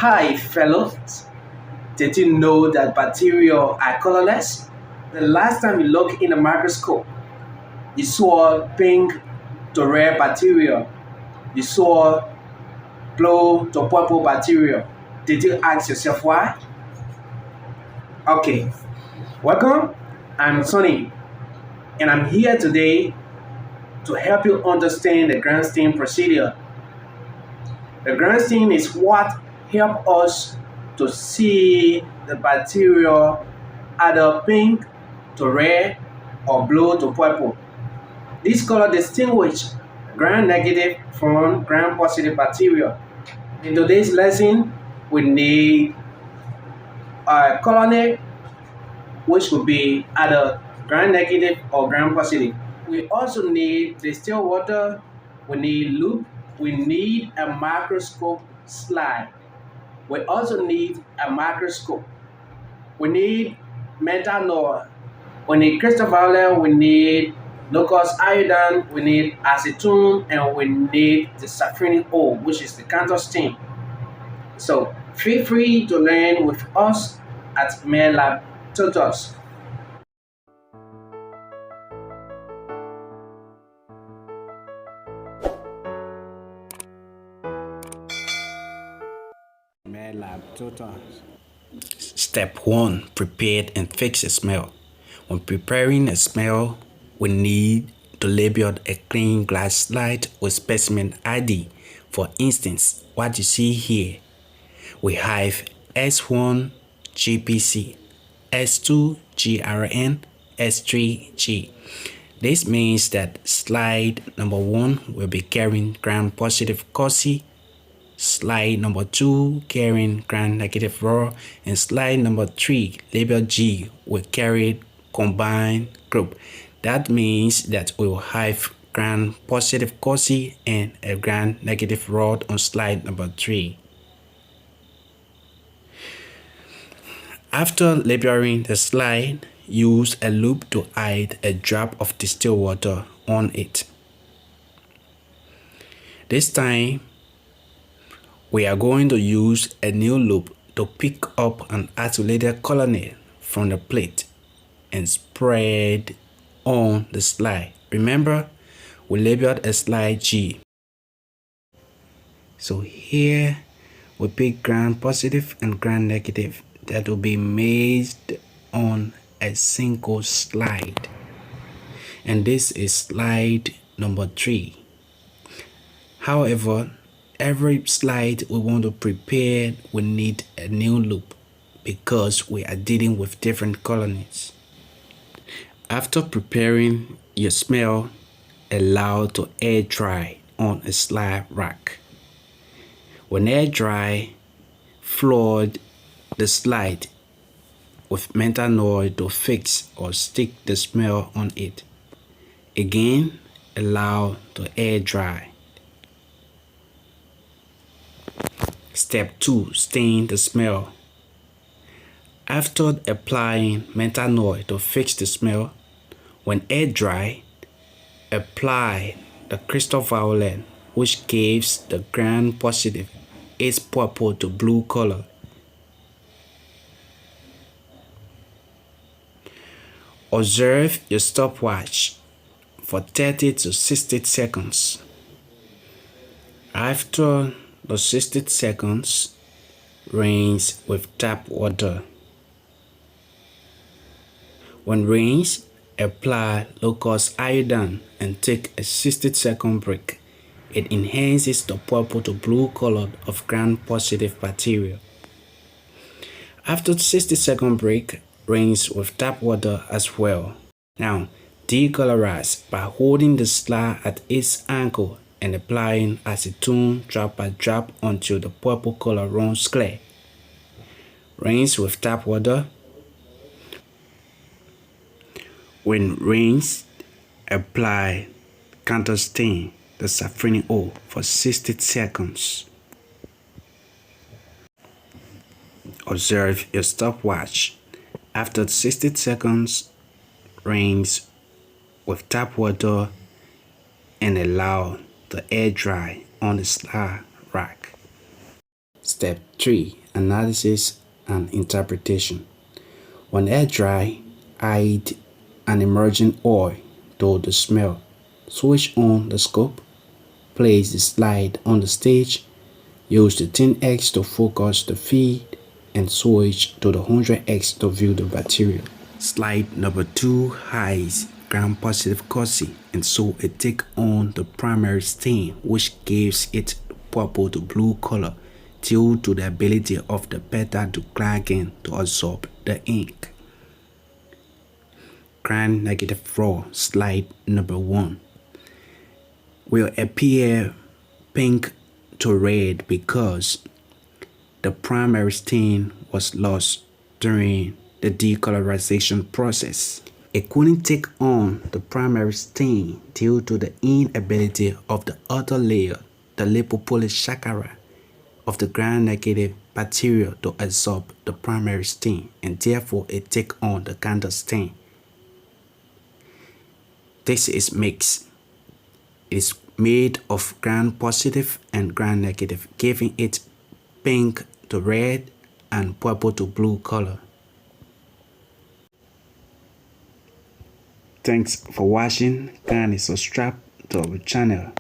Hi, fellows. Did you know that bacteria are colorless? The last time you looked in a microscope, you saw pink to red bacteria. You saw blue to purple bacteria. Did you ask yourself why? Okay, welcome. I'm Sonny, and I'm here today to help you understand the Grandstein procedure. The Grandstein is what helps us to see the bacteria either pink to red or blue to purple. This color distinguish gram-negative from gram-positive bacteria. In today's lesson, we need a colony which would be either gram-negative or gram-positive. We also need distilled water, we need loop, we need a microscope slide. We also need a microscope. We need methanol. We need crystal violet, we need locust iodine, we need acetone, and we need the safrinic O, which is the canthal stain. So feel free to learn with us at MedLab Tutors. MedLab Tutors. Step 1. Prepare and fix a smell. When preparing a smell, we need to label a clean glass slide with specimen ID. For instance, what you see here, we have S1 GPC, S2 GRN, S3 G. This means that slide number 1 will be carrying gram-positive COSI, slide number 2 carrying gram-negative raw, and slide number 3 label G will carry combined group. That means that we will have gram-positive COSI and a gram-negative raw on slide number 3. After labeling the slide, use a loop to add a drop of distilled water on it. This time, we are going to use a new loop to pick up an isolated colony from the plate and spread on the slide. Remember, we labeled a slide G. So here we pick gram-positive and gram-negative that will be made on a single slide. And this is slide number 3. However, every slide we want to prepare, we need a new loop because we are dealing with different colonies. After preparing your smell, allow to air dry on a slide rack. When air dry, flood the slide with methanol to fix or stick the smell on it. Again, allow to air dry. Step 2. Stain the smell. After applying methanol to fix the smell, when air dry, apply the crystal violet, which gives the gram-positive its purple to blue color. Observe your stopwatch for 30 to 60 seconds. After the 60 seconds, rinse with tap water. When rinsed, apply locust iodine and take a 60-second break. It enhances the purple to blue color of gram-positive bacteria. After 60-second break, rinse with tap water as well. Now, decolorize by holding the slide at its ankle and applying acetone drop by drop until the purple color runs clear. Rinse with tap water. When rinsed, apply canthal stain, the safrinic O, for 60 seconds. Observe your stopwatch. After 60 seconds, rinse with tap water and allow the air dry on the slide rack. Step 3. Analysis and interpretation. When air dry, add an emerging oil to the smell. Switch on the scope. Place the slide on the stage. Use the 10x to focus the feed and switch to the 100x to view the material. Slide number 2 hides gram-positive Corsi, and so it takes on the primary stain, which gives it purple to blue color due to the ability of the beta-glucan to absorb the ink. Gram-negative raw, slide number 1, will appear pink to red because the primary stain was lost during the decolorization process. It couldn't take on the primary stain due to the inability of the outer layer, the lipopolysaccharide of the gram-negative material, to absorb the primary stain, and therefore it takes on the candle stain. This is mixed. It is made of gram-positive and gram-negative, giving it pink to red and purple to blue color. Thanks for watching. Kindly subscribe to our channel.